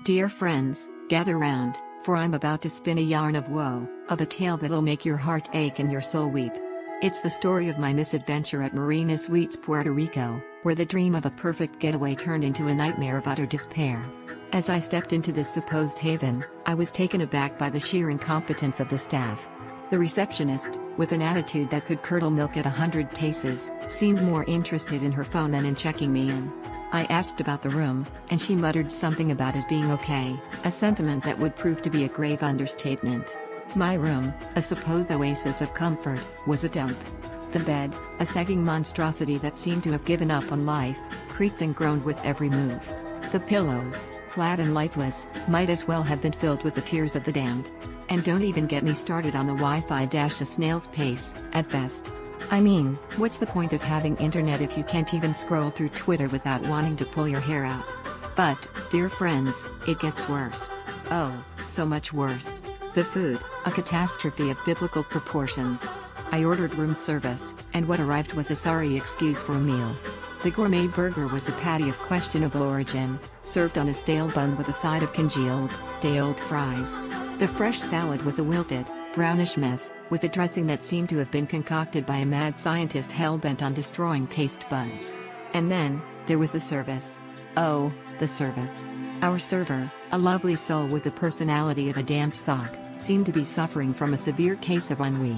Dear friends, gather round, for I'm about to spin a yarn of woe, of a tale that'll make your heart ache and your soul weep. It's the story of my misadventure at Marina Suites, Puerto Rico, where the dream of a perfect getaway turned into a nightmare of utter despair. As I stepped into this supposed haven, I was taken aback by the sheer incompetence of the staff. The receptionist, with an attitude that could curdle milk at 100 paces, seemed more interested in her phone than in checking me in. I asked about the room, and she muttered something about it being okay, a sentiment that would prove to be a grave understatement. My room, a supposed oasis of comfort, was a dump. The bed, a sagging monstrosity that seemed to have given up on life, creaked and groaned with every move. The pillows, flat and lifeless, might as well have been filled with the tears of the damned. And don't even get me started on the Wi-Fi - a snail's pace, at best. I mean, what's the point of having internet if you can't even scroll through Twitter without wanting to pull your hair out? But, dear friends, it gets worse. Oh, so much worse. The food, a catastrophe of biblical proportions. I ordered room service, and what arrived was a sorry excuse for a meal. The gourmet burger was a patty of questionable origin, served on a stale bun with a side of congealed, day-old fries. The fresh salad was a wilted, brownish mess, with a dressing that seemed to have been concocted by a mad scientist hell-bent on destroying taste buds. And then, there was the service. Oh, the service. Our server, a lovely soul with the personality of a damp sock, seemed to be suffering from a severe case of ennui.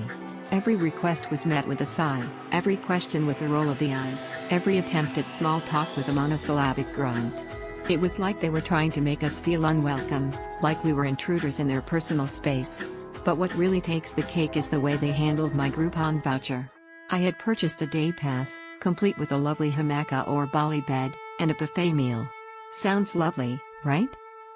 Every request was met with a sigh, every question with a roll of the eyes, every attempt at small talk with a monosyllabic grunt. It was like they were trying to make us feel unwelcome, like we were intruders in their personal space. But what really takes the cake is the way they handled my Groupon voucher. I had purchased a day pass, complete with a lovely hamaka or Bali bed, and a buffet meal. Sounds lovely, right?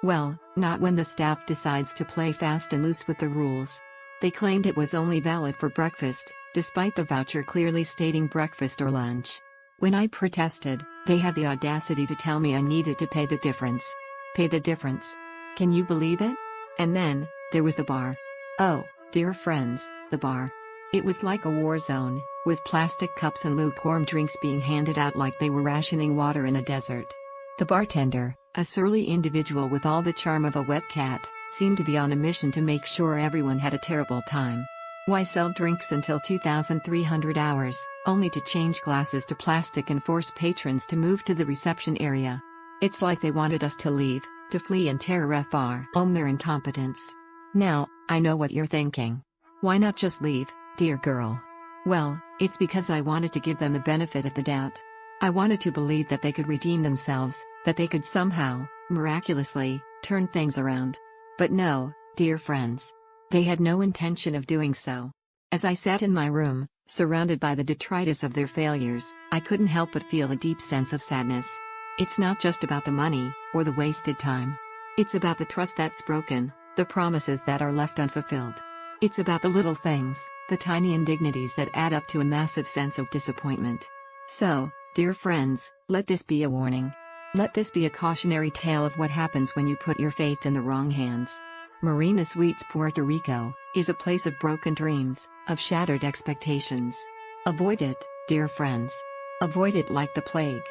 Well, not when the staff decides to play fast and loose with the rules. They claimed it was only valid for breakfast, despite the voucher clearly stating breakfast or lunch. When I protested, they had the audacity to tell me I needed to pay the difference. Pay the difference? Can you believe it? And then, there was the bar. Oh, dear friends, the bar. It was like a war zone, with plastic cups and lukewarm drinks being handed out like they were rationing water in a desert. The bartender, a surly individual with all the charm of a wet cat, seemed to be on a mission to make sure everyone had a terrible time. Why sell drinks until 2,300 hours, only to change glasses to plastic and force patrons to move to the reception area? It's like they wanted us to leave, to flee and tear home their incompetence. Now, I know what you're thinking. Why not just leave, dear girl? Well, it's because I wanted to give them the benefit of the doubt. I wanted to believe that they could redeem themselves, that they could somehow, miraculously, turn things around. But no, dear friends. They had no intention of doing so. As I sat in my room, surrounded by the detritus of their failures, I couldn't help but feel a deep sense of sadness. It's not just about the money, or the wasted time. It's about the trust that's broken, the promises that are left unfulfilled. It's about the little things, the tiny indignities that add up to a massive sense of disappointment. So, dear friends, let this be a warning. Let this be a cautionary tale of what happens when you put your faith in the wrong hands. Marina Suites, Puerto Rico, is a place of broken dreams, of shattered expectations. Avoid it, dear friends. Avoid it like the plague.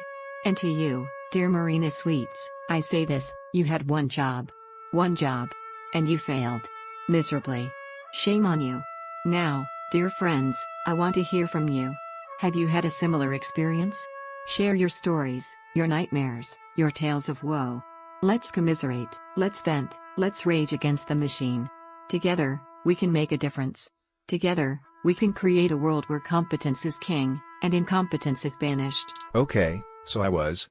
And to you, dear Marina Suites, I say this: you had one job. One job. And you failed. Miserably. Shame on you. Now, dear friends, I want to hear from you. Have you had a similar experience? Share your stories, your nightmares, your tales of woe. Let's commiserate, let's vent, let's rage against the machine. Together, we can make a difference. Together, we can create a world where competence is king, and incompetence is banished. Okay, so I was,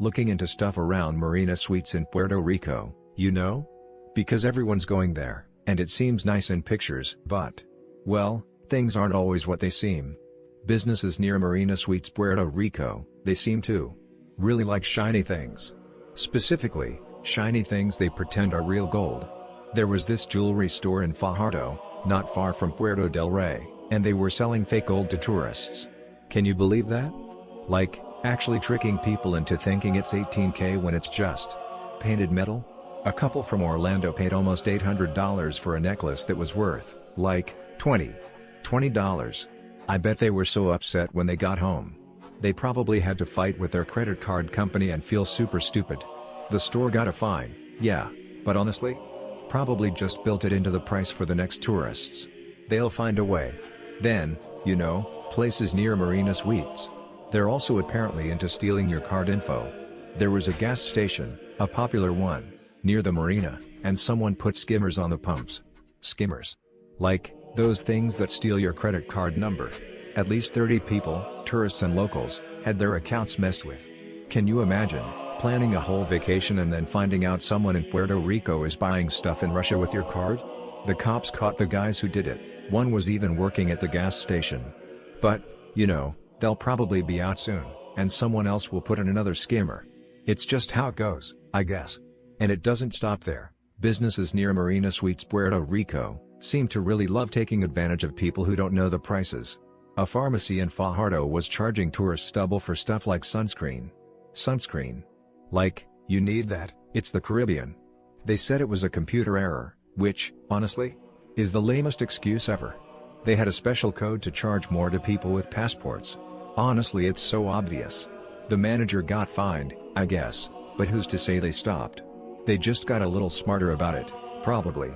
looking into stuff around Marina Suites in Puerto Rico, you know? Because everyone's going there, and it seems nice in pictures, but, well, things aren't always what they seem. Businesses near Marina Suites, Puerto Rico, they seem to really like shiny things. Specifically, shiny things they pretend are real gold. There was this jewelry store in Fajardo, not far from Puerto del Rey, and they were selling fake gold to tourists. Can you believe that? Actually tricking people into thinking it's 18K when it's just painted metal? A couple from Orlando paid almost $800 for a necklace that was worth, $20. I bet they were so upset when they got home. They probably had to fight with their credit card company and feel super stupid. The store got a fine, yeah, but honestly? Probably just built it into the price for the next tourists. They'll find a way. Then, places near Marina Suites. They're also apparently into stealing your card info. There was a gas station, a popular one, near the marina, and someone put skimmers on the pumps. Skimmers. Like, those things that steal your credit card number. At least 30 people, tourists and locals, had their accounts messed with. Can you imagine, planning a whole vacation and then finding out someone in Puerto Rico is buying stuff in Russia with your card? The cops caught the guys who did it, one was even working at the gas station. But, they'll probably be out soon, and someone else will put in another skimmer. It's just how it goes, I guess. And it doesn't stop there. Businesses near Marina Suites, Puerto Rico, seem to really love taking advantage of people who don't know the prices. A pharmacy in Fajardo was charging tourists double for stuff like sunscreen. Sunscreen. Like, you need that, it's the Caribbean. They said it was a computer error, which, honestly, is the lamest excuse ever. They had a special code to charge more to people with passports. Honestly, it's so obvious. The manager got fined, I guess, but who's to say they stopped? They just got a little smarter about it, probably.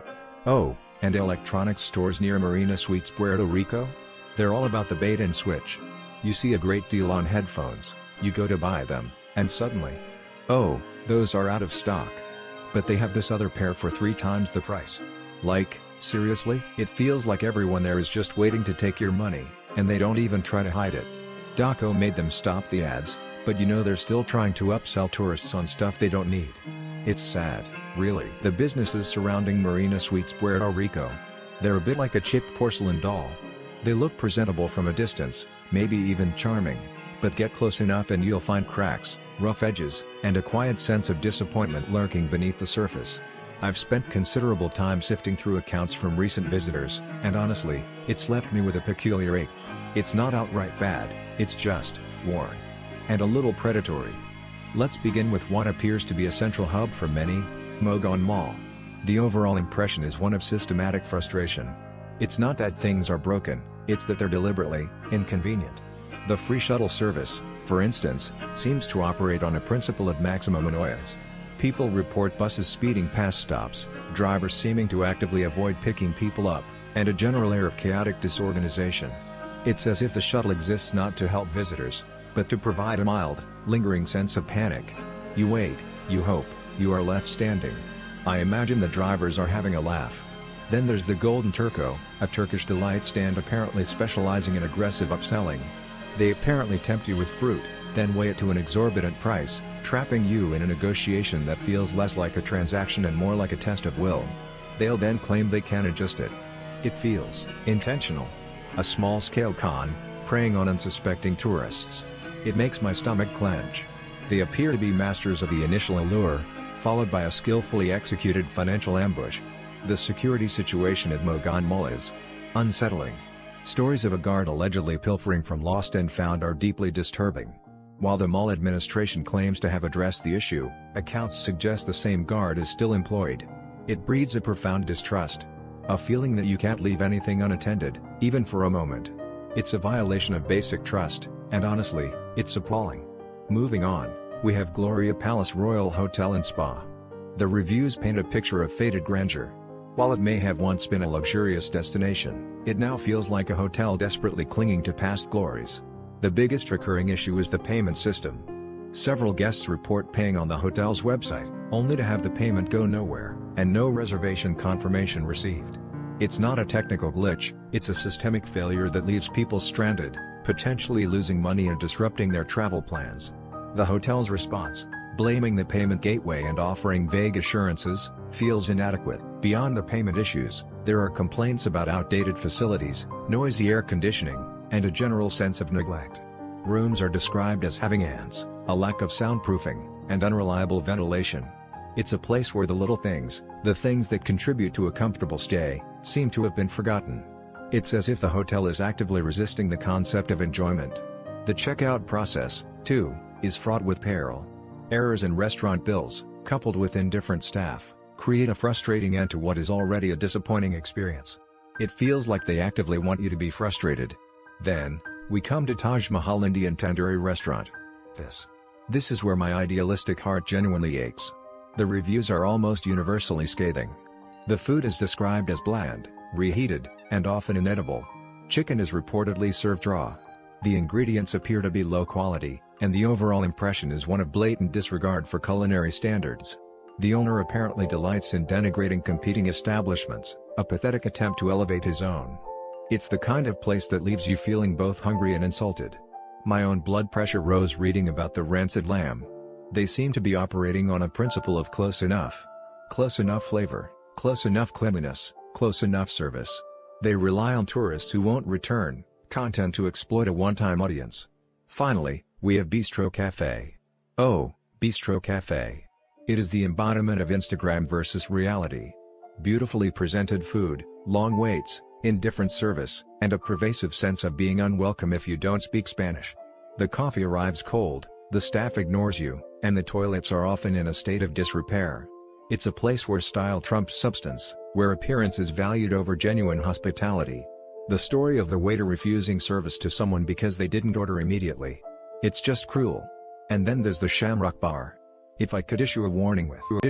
Oh, and electronics stores near Marina Suites, Puerto Rico? They're all about the bait and switch. You see a great deal on headphones, you go to buy them, and suddenly, oh, those are out of stock. But they have this other pair for 3 times the price. Like, seriously? It feels like everyone there is just waiting to take your money, and they don't even try to hide it. Daco made them stop the ads, but they're still trying to upsell tourists on stuff they don't need. It's sad, really. The businesses surrounding Marina Suites, Puerto Rico. They're a bit like a chipped porcelain doll. They look presentable from a distance, maybe even charming, but get close enough and you'll find cracks, rough edges, and a quiet sense of disappointment lurking beneath the surface. I've spent considerable time sifting through accounts from recent visitors, and honestly, it's left me with a peculiar ache. It's not outright bad, it's just worn. And a little predatory. Let's begin with what appears to be a central hub for many, Mogan Mall. The overall impression is one of systematic frustration. It's not that things are broken, it's that they're deliberately inconvenient. The free shuttle service, for instance, seems to operate on a principle of maximum annoyance. People report buses speeding past stops, drivers seeming to actively avoid picking people up, and a general air of chaotic disorganization. It's as if the shuttle exists not to help visitors, but to provide a mild, lingering sense of panic. You wait, you hope, you are left standing. I imagine the drivers are having a laugh. Then there's the Golden Turco, a Turkish delight stand apparently specializing in aggressive upselling. They apparently tempt you with fruit, then weigh it to an exorbitant price, trapping you in a negotiation that feels less like a transaction and more like a test of will. They'll then claim they can adjust it. It feels intentional. A small-scale con, preying on unsuspecting tourists. It makes my stomach clench. They appear to be masters of the initial allure, followed by a skillfully executed financial ambush. The security situation at Mogan Mall is unsettling. Stories of a guard allegedly pilfering from lost and found are deeply disturbing. While the mall administration claims to have addressed the issue, accounts suggest the same guard is still employed. It breeds a profound distrust. A feeling that you can't leave anything unattended, even for a moment. It's a violation of basic trust, and honestly, it's appalling. Moving on, we have Gloria Palace Royal Hotel and Spa. The reviews paint a picture of faded grandeur. While it may have once been a luxurious destination, it now feels like a hotel desperately clinging to past glories. The biggest recurring issue is the payment system. Several guests report paying on the hotel's website, only to have the payment go nowhere, and no reservation confirmation received. It's not a technical glitch, it's a systemic failure that leaves people stranded, potentially losing money and disrupting their travel plans. The hotel's response, blaming the payment gateway and offering vague assurances, feels inadequate. Beyond the payment issues, there are complaints about outdated facilities, noisy air conditioning, and a general sense of neglect. Rooms are described as having ants, a lack of soundproofing, and unreliable ventilation. It's a place where the little things, the things that contribute to a comfortable stay, seem to have been forgotten. It's as if the hotel is actively resisting the concept of enjoyment. The checkout process, too, is fraught with peril. Errors in restaurant bills, coupled with indifferent staff, create a frustrating end to what is already a disappointing experience. It feels like they actively want you to be frustrated. Then, We come to Taj Mahal Indian Tandoori restaurant. This is where my idealistic heart genuinely aches. The reviews are almost universally scathing. The food is described as bland, reheated, and often inedible. Chicken is reportedly served raw. The ingredients appear to be low quality, and the overall impression is one of blatant disregard for culinary standards. The owner apparently delights in denigrating competing establishments, a pathetic attempt to elevate his own. It's the kind of place that leaves you feeling both hungry and insulted. My own blood pressure rose reading about the rancid lamb. They seem to be operating on a principle of close enough. Close enough flavor, close enough cleanliness, close enough service. They rely on tourists who won't return, content to exploit a one-time audience. Finally, we have Bistro Cafe. Oh, Bistro Cafe. It is the embodiment of Instagram versus reality. Beautifully presented food, long waits, indifferent service, and a pervasive sense of being unwelcome if you don't speak Spanish. The coffee arrives cold, the staff ignores you, and the toilets are often in a state of disrepair. It's a place where style trumps substance, where appearance is valued over genuine hospitality. The story of the waiter refusing service to someone because they didn't order immediately. It's just cruel. And then there's the Shamrock Bar. If I could issue a warning with